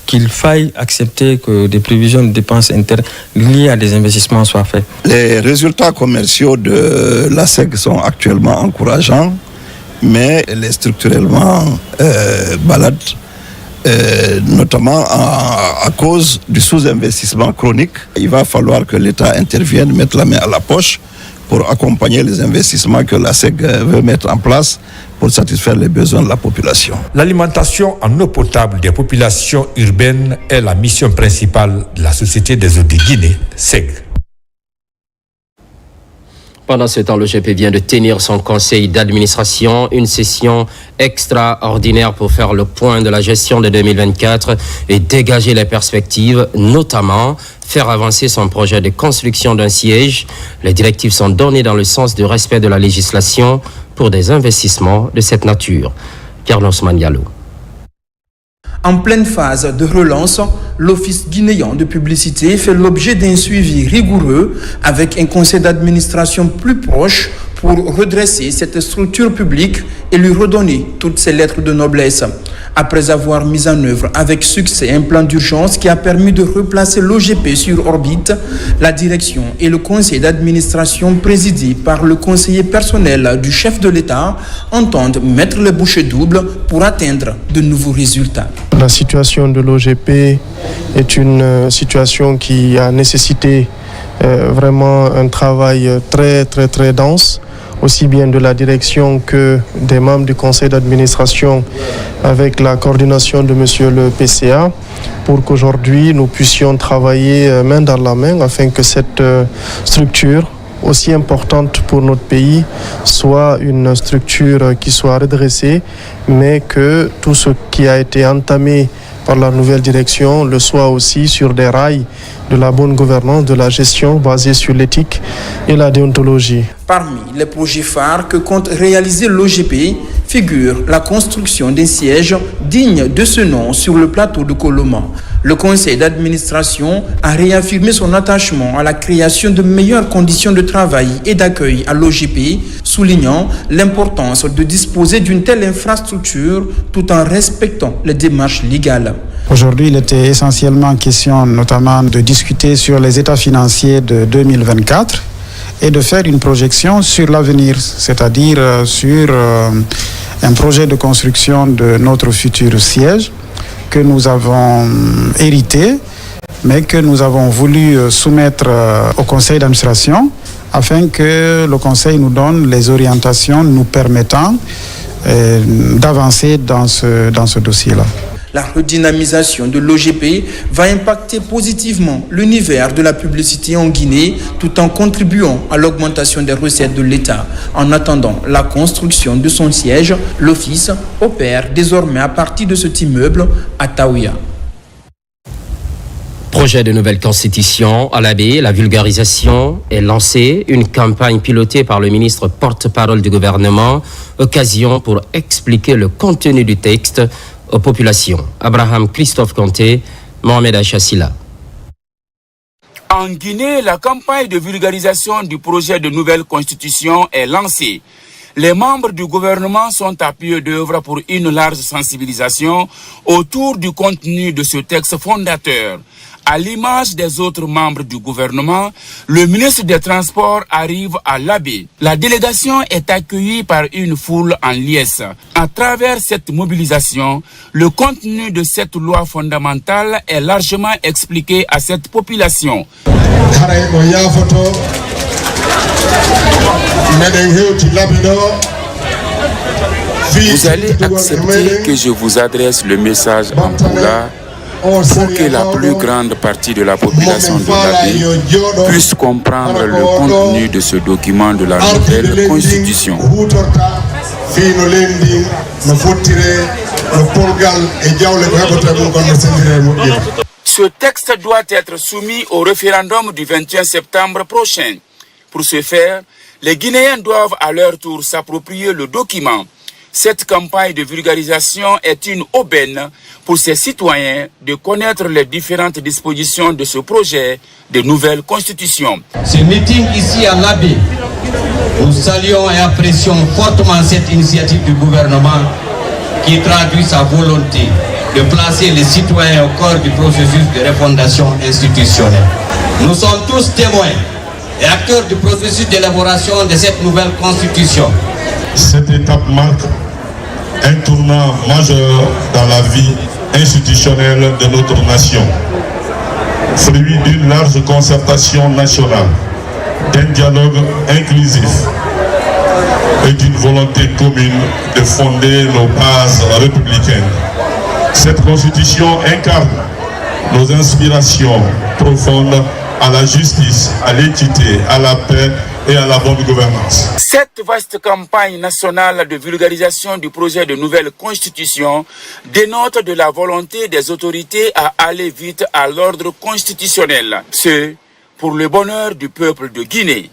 qu'il faille accepter que des prévisions de dépenses internes liées à des investissements soient faits. Les résultats commerciaux de la SEG sont actuellement encourageants, mais elle est structurellement malade, notamment à cause du sous-investissement chronique. Il va falloir que l'État intervienne, mette la main à la poche pour accompagner les investissements que la SEG veut mettre en place pour satisfaire les besoins de la population. L'alimentation en eau potable des populations urbaines est la mission principale de la Société des eaux de Guinée, SEG. Pendant ce temps, le GP vient de tenir son conseil d'administration, une session extraordinaire pour faire le point de la gestion de 2024 et dégager les perspectives, notamment faire avancer son projet de construction d'un siège. Les directives sont données dans le sens du respect de la législation pour des investissements de cette nature. Carlos Manialo. En pleine phase de relance, l'Office guinéen de publicité fait l'objet d'un suivi rigoureux avec un conseil d'administration plus proche pour redresser cette structure publique et lui redonner toutes ses lettres de noblesse. Après avoir mis en œuvre avec succès un plan d'urgence qui a permis de replacer l'OGP sur orbite, la direction et le conseil d'administration présidé par le conseiller personnel du chef de l'État entendent mettre les bouchées doubles pour atteindre de nouveaux résultats. La situation de l'OGP est une situation qui a nécessité vraiment un travail très dense, aussi bien de la direction que des membres du conseil d'administration avec la coordination de monsieur le PCA pour qu'aujourd'hui nous puissions travailler main dans la main afin que cette structure aussi importante pour notre pays soit une structure qui soit redressée, mais que tout ce qui a été entamé par la nouvelle direction le soit aussi sur des rails de la bonne gouvernance, de la gestion basée sur l'éthique et la déontologie. Parmi les projets phares que compte réaliser l'OGP figure la construction d'un siège digne de ce nom sur le plateau de Coloma. Le conseil d'administration a réaffirmé son attachement à la création de meilleures conditions de travail et d'accueil à l'OGP, soulignant l'importance de disposer d'une telle infrastructure tout en respectant les démarches légales. Aujourd'hui, il était essentiellement question notamment de discuter sur les états financiers de 2024 et de faire une projection sur l'avenir, c'est-à-dire sur un projet de construction de notre futur siège que nous avons hérité, mais que nous avons voulu soumettre au conseil d'administration afin que le conseil nous donne les orientations nous permettant d'avancer dans ce dossier-là. La redynamisation de l'OGP va impacter positivement l'univers de la publicité en Guinée tout en contribuant à l'augmentation des recettes de l'État. En attendant la construction de son siège, l'Office opère désormais à partir de cet immeuble à Taouya. Projet de nouvelle constitution à l'AB, la vulgarisation est lancée, une campagne pilotée par le ministre porte-parole du gouvernement, occasion pour expliquer le contenu du texte aux populations. Abraham Christophe Conté, Mohamed Achassila. En Guinée, la campagne de vulgarisation du projet de nouvelle constitution est lancée. Les membres du gouvernement sont à pied d'œuvre pour une large sensibilisation autour du contenu de ce texte fondateur. À l'image des autres membres du gouvernement, le ministre des Transports arrive à l'Abbé. La délégation est accueillie par une foule en liesse. À travers cette mobilisation, le contenu de cette loi fondamentale est largement expliqué à cette population. Vous allez accepter que je vous adresse le message en Pula pour que la plus grande partie de la population de l'Abbé puisse comprendre le contenu de ce document de la nouvelle Constitution. Ce texte doit être soumis au référendum du 21 septembre prochain. Pour ce faire, les Guinéens doivent à leur tour s'approprier le document. Cette campagne de vulgarisation est une aubaine pour ces citoyens de connaître les différentes dispositions de ce projet de nouvelle constitution. Ce meeting ici à l'Abbé, nous saluons et apprécions fortement cette initiative du gouvernement qui traduit sa volonté de placer les citoyens au cœur du processus de refondation institutionnelle. Nous sommes tous témoins et acteurs du processus d'élaboration de cette nouvelle constitution. Cette étape marque un tournant majeur dans la vie institutionnelle de notre nation, fruit d'une large concertation nationale, d'un dialogue inclusif et d'une volonté commune de fonder nos bases républicaines. Cette constitution incarne nos inspirations profondes à la justice, à l'équité, à la paix et à la bonne gouvernance. Cette vaste campagne nationale de vulgarisation du projet de nouvelle constitution dénote de la volonté des autorités à aller vite à l'ordre constitutionnel. Ce, pour le bonheur du peuple de Guinée.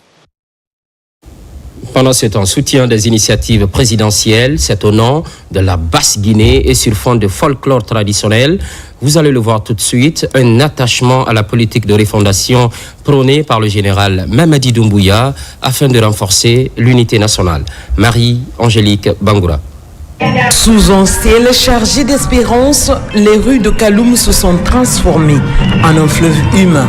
Pendant ce temps, soutien des initiatives présidentielles, c'est au nom de la Basse-Guinée et sur fond de folklore traditionnel. Vous allez le voir tout de suite, un attachement à la politique de refondation prônée par le général Mamadi Doumbouya afin de renforcer l'unité nationale. Marie-Angélique Bangoura. Sous un ciel chargé d'espérance, les rues de Kaloum se sont transformées en un fleuve humain,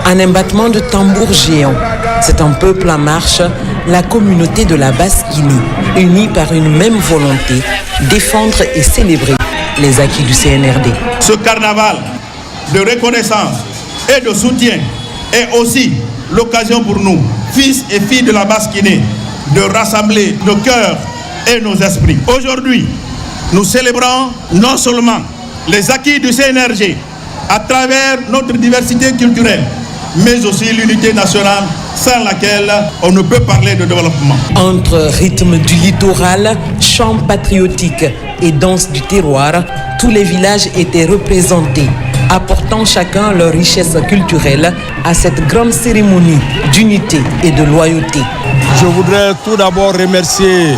en un battement de tambour géant. C'est un peuple en marche, la communauté de la Basse-Guinée, unie par une même volonté, défendre et célébrer les acquis du CNRD. Ce carnaval de reconnaissance et de soutien est aussi l'occasion pour nous, fils et filles de la Basse-Guinée, de rassembler nos cœurs et nos esprits. Aujourd'hui, nous célébrons non seulement les acquis du CNRD à travers notre diversité culturelle, mais aussi l'unité nationale sans laquelle on ne peut parler de développement. Entre rythme du littoral, chants patriotiques et danse du terroir, tous les villages étaient représentés, apportant chacun leur richesse culturelle à cette grande cérémonie d'unité et de loyauté. Je voudrais tout d'abord remercier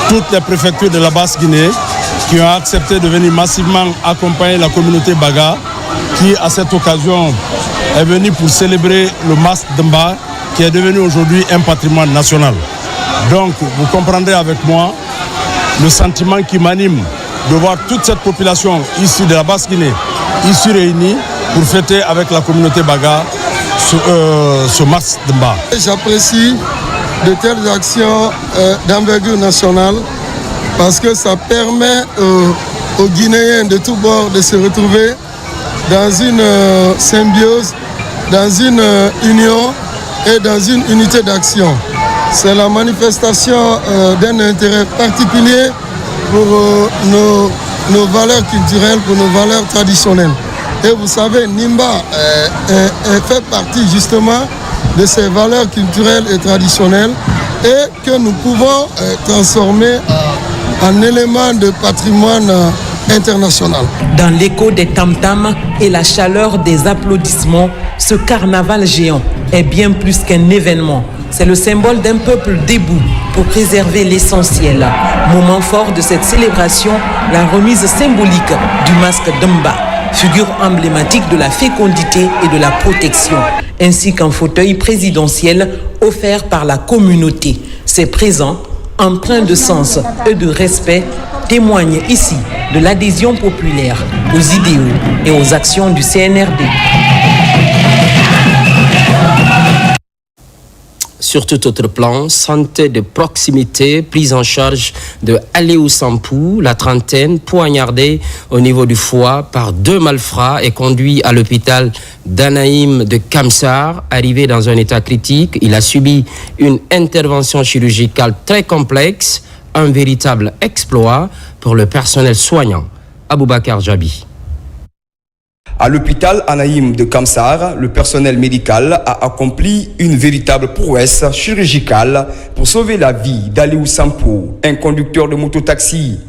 toutes les préfectures de la Basse-Guinée qui ont accepté de venir massivement accompagner la communauté Baga qui, à cette occasion, est venu pour célébrer le Mas Demba, qui est devenu aujourd'hui un patrimoine national. Donc, vous comprendrez avec moi le sentiment qui m'anime de voir toute cette population ici de la Basse-Guinée, ici réunie pour fêter avec la communauté Baga ce Mas Demba. J'apprécie de telles actions d'envergure nationale parce que ça permet aux Guinéens de tous bords de se retrouver dans une symbiose, dans une union et dans une unité d'action. C'est la manifestation d'un intérêt particulier pour nos valeurs culturelles, pour nos valeurs traditionnelles. Et vous savez, Nimba fait partie justement de ces valeurs culturelles et traditionnelles et que nous pouvons transformer en élément de patrimoine international. Dans l'écho des tam-tams et la chaleur des applaudissements, ce carnaval géant est bien plus qu'un événement. C'est le symbole d'un peuple debout pour préserver l'essentiel. Moment fort de cette célébration, la remise symbolique du masque Demba, figure emblématique de la fécondité et de la protection, ainsi qu'un fauteuil présidentiel offert par la communauté. Ces présents, empreints de sens et de respect, témoignent ici de l'adhésion populaire aux idéaux et aux actions du CNRD. Sur tout autre plan, santé de proximité, prise en charge de Aliou Sampou, la trentaine, poignardé au niveau du foie par 2 malfrats et conduit à l'hôpital d'Anaïm de Kamsar. Arrivé dans un état critique, il a subi une intervention chirurgicale très complexe, un véritable exploit pour le personnel soignant. Aboubakar Jabi. À l'hôpital Anaïm de Kamsar, le personnel médical a accompli une véritable prouesse chirurgicale pour sauver la vie d'Aliou Sampou, un conducteur de mototaxi.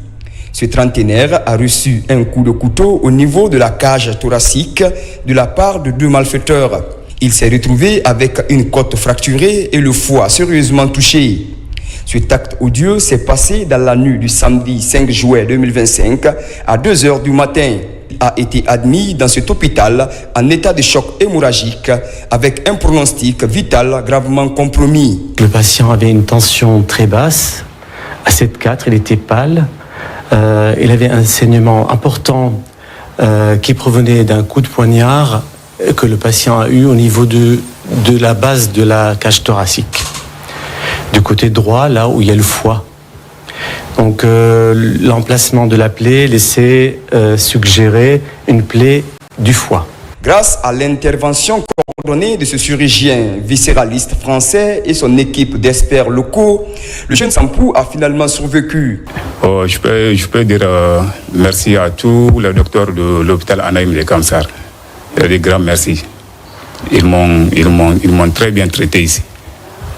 Ce trentenaire a reçu un coup de couteau au niveau de la cage thoracique de la part de 2 malfaiteurs. Il s'est retrouvé avec une côte fracturée et le foie sérieusement touché. Cet acte odieux s'est passé dans la nuit du samedi 5 juillet 2025 à 2h du matin. A été admis dans cet hôpital en état de choc hémorragique avec un pronostic vital gravement compromis. Le patient avait une tension très basse, à 7,4, il était pâle, il avait un saignement important qui provenait d'un coup de poignard que le patient a eu au niveau de la base de la cage thoracique, du côté droit, là où il y a le foie. Donc l'emplacement de la plaie laissait suggérer une plaie du foie. Grâce à l'intervention coordonnée de ce chirurgien viscéraliste français et son équipe d'experts locaux, le jeune Sampou a finalement survécu. Je peux dire merci à tous les docteurs de l'hôpital Anaïm de Kamsar. Des grands merci. Ils m'ont très bien traité ici.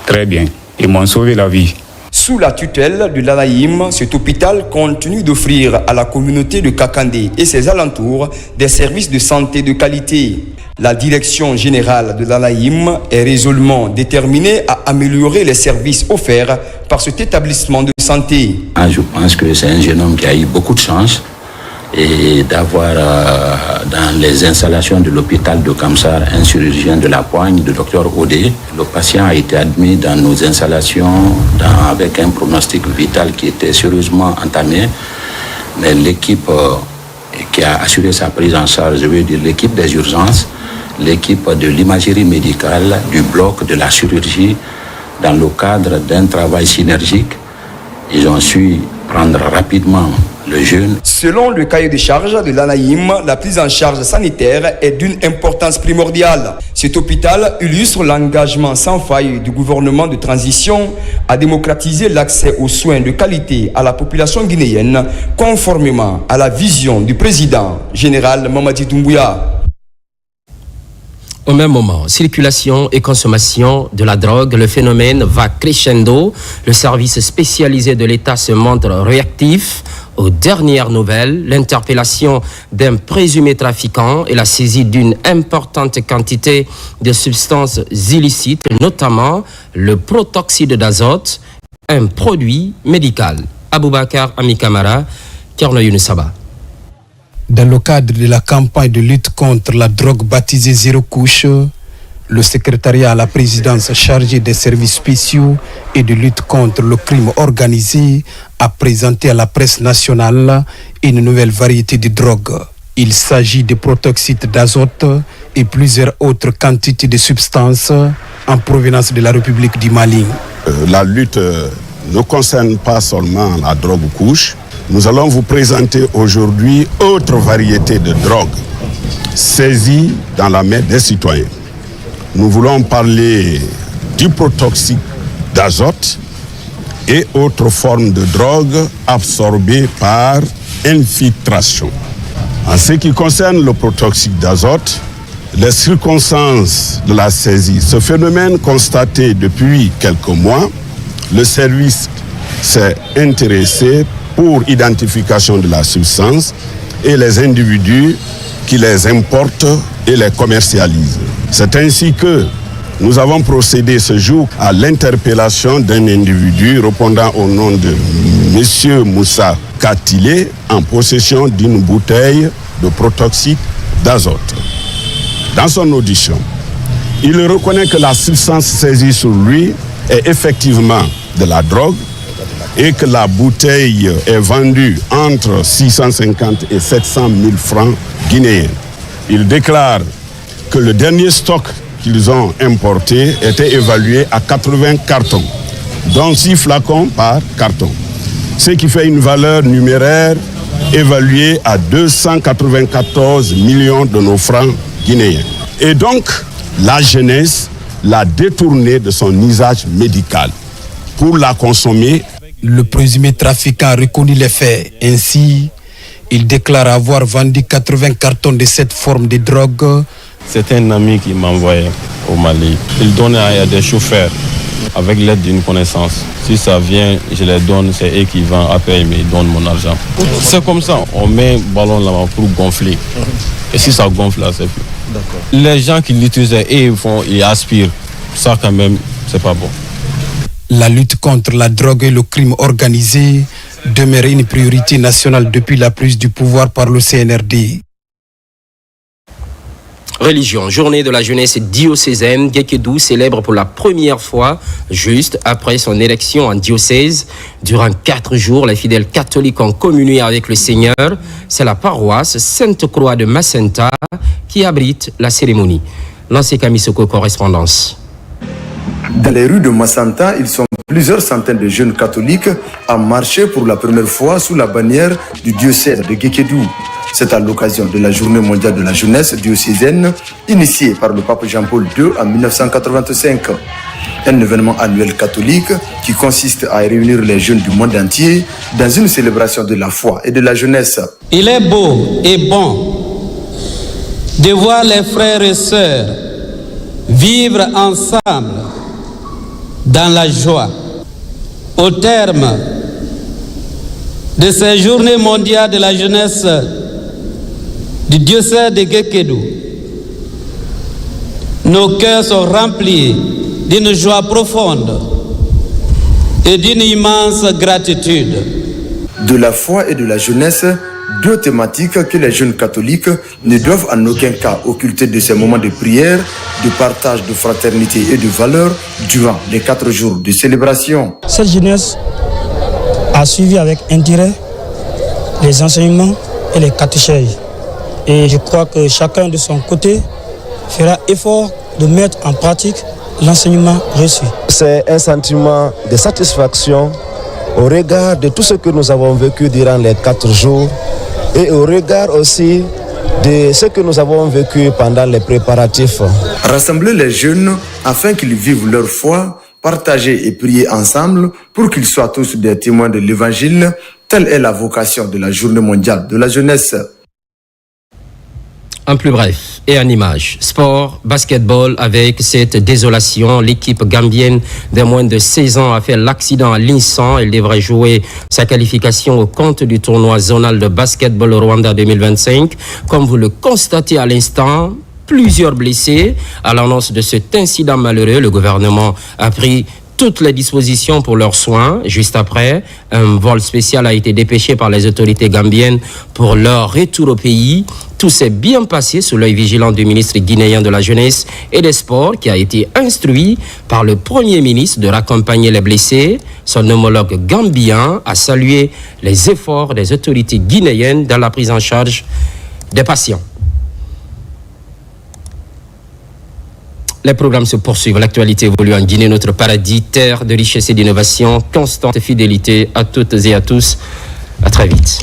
Très bien. Ils m'ont sauvé la vie. Sous la tutelle de l'Anaïm, cet hôpital continue d'offrir à la communauté de Kakandé et ses alentours des services de santé de qualité. La direction générale de l'Anaïm est résolument déterminée à améliorer les services offerts par cet établissement de santé. Je pense que c'est un jeune homme qui a eu beaucoup de chance et d'avoir dans les installations de l'hôpital de Kamsar un chirurgien de la poigne, le docteur Odé. Le patient a été admis dans nos installations avec un pronostic vital qui était sérieusement entamé. Mais l'équipe qui a assuré sa prise en charge, je veux dire l'équipe des urgences, l'équipe de l'imagerie médicale, du bloc de la chirurgie, dans le cadre d'un travail synergique, ils ont su prendre rapidement le jeune. Selon le cahier de charge de l'Anaïm, la prise en charge sanitaire est d'une importance primordiale. Cet hôpital illustre l'engagement sans faille du gouvernement de transition à démocratiser l'accès aux soins de qualité à la population guinéenne, conformément à la vision du président général Mamadi Doumbouya. Au même moment, circulation et consommation de la drogue, le phénomène va crescendo. Le service spécialisé de l'État se montre réactif. Aux dernières nouvelles, l'interpellation d'un présumé trafiquant et la saisie d'une importante quantité de substances illicites, notamment le protoxyde d'azote, un produit médical. Aboubakar Amikamara, Kerno Younusaba. Dans le cadre de la campagne de lutte contre la drogue baptisée Zéro Couche, le secrétariat à la présidence chargé des services spéciaux et de lutte contre le crime organisé a présenté à la presse nationale une nouvelle variété de drogue. Il s'agit de protoxyde d'azote et plusieurs autres quantités de substances en provenance de la République du Mali. La lutte ne concerne pas seulement la drogue couche. Nous allons vous présenter aujourd'hui autre variété de drogue saisie dans la main des citoyens. Nous voulons parler du protoxyde d'azote et autres formes de drogue absorbées par infiltration. En ce qui concerne le protoxyde d'azote, les circonstances de la saisie, ce phénomène constaté depuis quelques mois, le service s'est intéressé pour identification de la substance et les individus qui les importent et les commercialisent. C'est ainsi que nous avons procédé ce jour à l'interpellation d'un individu répondant au nom de M. Moussa Katile en possession d'une bouteille de protoxyde d'azote. Dans son audition, il reconnaît que la substance saisie sur lui est effectivement de la drogue et que la bouteille est vendue entre 650 et 700 000 francs guinéens. Il déclare que le dernier stock qu'ils ont importé était évalué à 80 cartons, dont 6 flacons par carton, ce qui fait une valeur numéraire évaluée à 294 millions de nos francs guinéens. Et donc, la jeunesse l'a détourné de son usage médical pour la consommer. Le présumé trafiquant a reconnu les faits. Ainsi, il déclare avoir vendu 80 cartons de cette forme de drogue. C'est un ami qui m'envoyait au Mali. Il donnait à des chauffeurs avec l'aide d'une connaissance. Si ça vient, je les donne, c'est eux qui vendent. Après, ils me donnent mon argent. C'est comme ça, on met un ballon là-bas pour gonfler. Et si ça gonfle là, c'est plus. Les gens qui l'utilisent, ils aspirent. Ça quand même, c'est pas bon. La lutte contre la drogue et le crime organisé demeure une priorité nationale depuis la prise du pouvoir par le CNRD. Religion, journée de la jeunesse diocésaine, Guékédou célèbre pour la première fois, juste après son élection en diocèse. Durant 4 jours, les fidèles catholiques ont communié avec le Seigneur. C'est la paroisse Sainte-Croix de Macenta qui abrite la cérémonie. Lancé Kamisoko, correspondance. Dans les rues de Macenta, ils sont plusieurs centaines de jeunes catholiques à marcher pour la première fois sous la bannière du diocèse de Guékédou. C'est à l'occasion de la Journée mondiale de la jeunesse diocésaine, initiée par le pape Jean-Paul II en 1985. Un événement annuel catholique qui consiste à réunir les jeunes du monde entier dans une célébration de la foi et de la jeunesse. Il est beau et bon de voir les frères et sœurs vivre ensemble dans la joie. Au terme de ces journées mondiales de la jeunesse du diocèse de Guékédou, nos cœurs sont remplis d'une joie profonde et d'une immense gratitude. De la foi et de la jeunesse, 2 thématiques que les jeunes catholiques ne doivent en aucun cas occulter de ces moments de prière, de partage, de fraternité et de valeur durant les 4 jours de célébration. Cette jeunesse a suivi avec intérêt les enseignements et les catéchèses. Et je crois que chacun de son côté fera effort de mettre en pratique l'enseignement reçu. C'est un sentiment de satisfaction au regard de tout ce que nous avons vécu durant les 4 jours et au regard aussi de ce que nous avons vécu pendant les préparatifs. Rassembler les jeunes afin qu'ils vivent leur foi, partager et prier ensemble pour qu'ils soient tous des témoins de l'Évangile, telle est la vocation de la Journée mondiale de la jeunesse. En plus bref et en image, sport, basketball avec cette désolation. L'équipe gambienne des moins de 16 ans a fait l'accident à l'Insan. Elle devrait jouer sa qualification au compte du tournoi zonal de basketball Rwanda 2025. Comme vous le constatez à l'instant, plusieurs blessés. À l'annonce de cet incident malheureux, le gouvernement a pris toutes les dispositions pour leurs soins. Juste après, un vol spécial a été dépêché par les autorités gambiennes pour leur retour au pays. Tout s'est bien passé sous l'œil vigilant du ministre guinéen de la Jeunesse et des Sports qui a été instruit par le Premier ministre de raccompagner les blessés. Son homologue gambien a salué les efforts des autorités guinéennes dans la prise en charge des patients. Les programmes se poursuivent. L'actualité évolue en Guinée, notre paradis, terre de richesse et d'innovation, constante fidélité à toutes et à tous. À très vite.